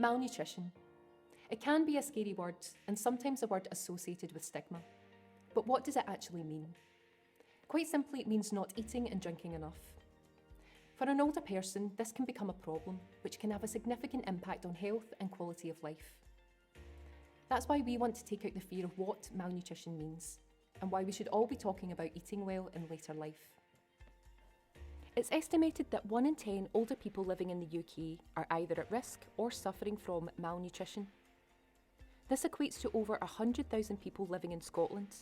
Malnutrition. It can be a scary word and sometimes a word associated with stigma. But what does it actually mean? Quite simply, it means not eating and drinking enough. For an older person, this can become a problem, which can have a significant impact on health and quality of life. That's why we want to take out the fear of what malnutrition means, and why we should all be talking about eating well in later life. It's estimated that 1 in 10 older people living in the UK are either at risk or suffering from malnutrition. This equates to over 100,000 people living in Scotland.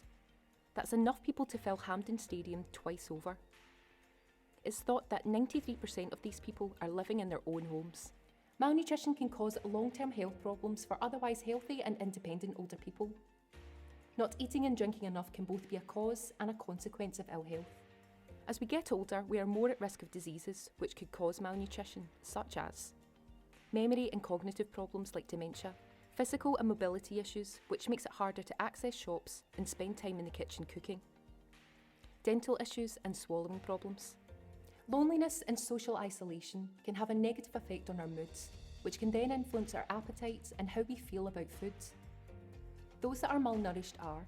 That's enough people to fill Hampden Stadium twice over. It's thought that 93% of these people are living in their own homes. Malnutrition can cause long-term health problems for otherwise healthy and independent older people. Not eating and drinking enough can both be a cause and a consequence of ill health. As we get older, we are more at risk of diseases which could cause malnutrition, such as memory and cognitive problems like dementia, physical and mobility issues, which makes it harder to access shops and spend time in the kitchen cooking, dental issues and swallowing problems. Loneliness and social isolation can have a negative effect on our moods, which can then influence our appetites and how we feel about food. Those that are malnourished are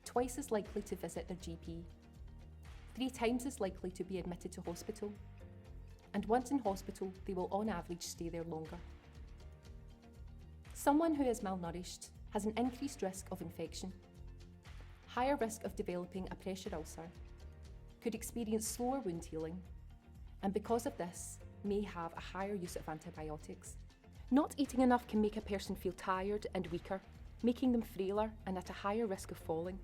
twice as likely to visit their GP, 3 times as likely to be admitted to hospital, and once in hospital, they will on average stay there longer. Someone who is malnourished has an increased risk of infection, higher risk of developing a pressure ulcer, could experience slower wound healing, and because of this, may have a higher use of antibiotics. Not eating enough can make a person feel tired and weaker, making them frailer and at a higher risk of falling.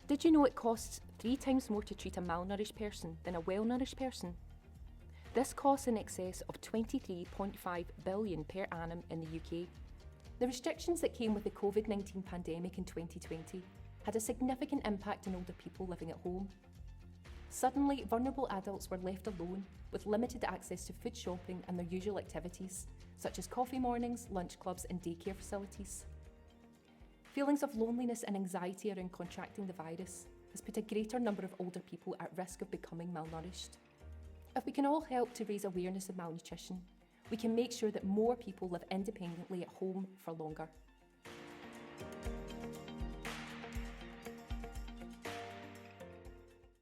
Did you know it costs 3 times more to treat a malnourished person than a well-nourished person? This costs in excess of £23.5 billion per annum in the UK. The restrictions that came with the COVID-19 pandemic in 2020 had a significant impact on older people living at home. Suddenly, vulnerable adults were left alone with limited access to food shopping and their usual activities, such as coffee mornings, lunch clubs and daycare facilities. Feelings of loneliness and anxiety around contracting the virus has put a greater number of older people at risk of becoming malnourished. If we can all help to raise awareness of malnutrition, we can make sure that more people live independently at home for longer.